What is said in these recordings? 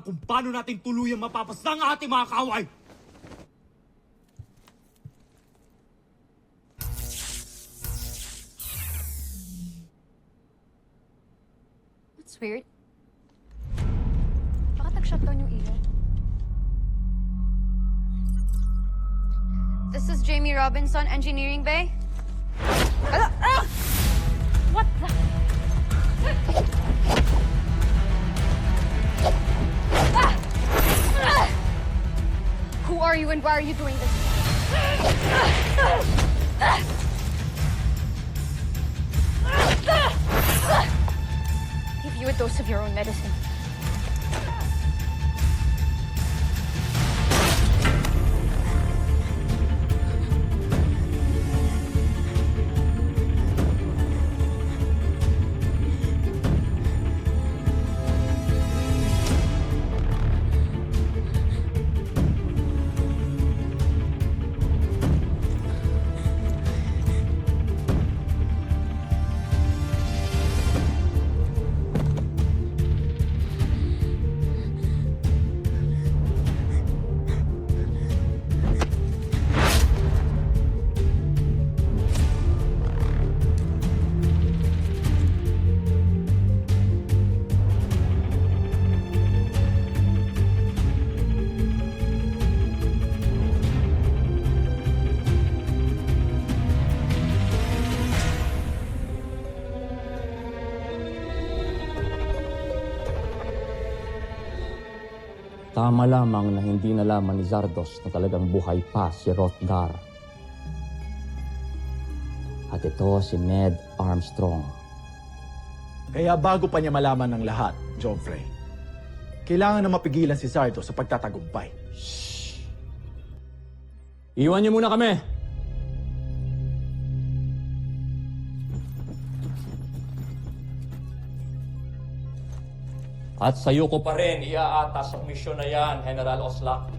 kung paano natin tuluyang mapapasang ang ating mga kaaway. That's weird. Bakit nag-shutdown yung ilaw? This is Jamie Robinson, Engineering Bay. What the? Who are you and why are you doing this? Give you a dose of your own medicine. Tama lamang na hindi nalaman ni Zardos na talagang buhay pa si Hrothgar. At ito si Ned Armstrong. Kaya bago pa niya malaman ng lahat, Joffrey, kailangan na mapigilan si Zardos sa pagtatagumpay. Iwan niyo muna kami! At sa'yo ko pa rin iaatas ang misyon na yan, General Oslak.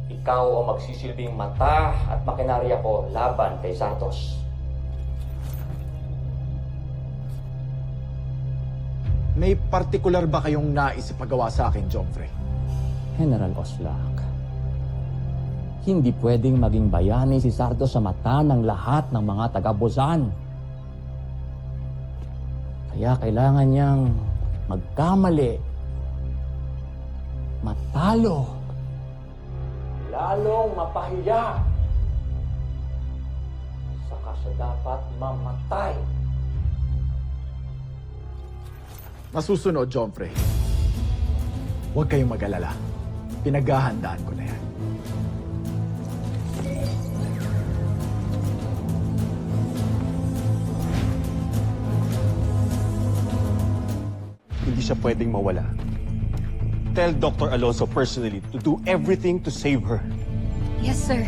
Ikaw ang magsisilbing mata at makinarya ko laban kay Zardos. May partikular ba kayong nais ipagawa sa akin, Joffrey? General Oslak, hindi pwedeng maging bayani si Zardos sa mata ng lahat ng mga taga-Bozan. Kaya kailangan niyang magkamali, matalo, lalong mapahiya, saka siya dapat mamatay. Masusunod, Joffrey. Huwag kayong mag-alala. Pinaghahandaan ko na yan. Hindi siya pwedeng mawala. Tell Dr. Alonso personally to do everything to save her. Yes, sir.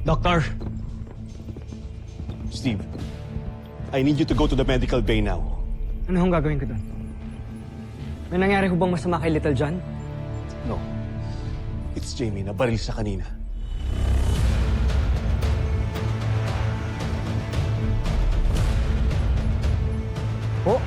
Doctor! Steve, I need you to go to the medical bay now. Ano hong gagawin ko doon? May nangyari ko bang masama kay Little John? No. It's Jamie na baril siya kanina. Po?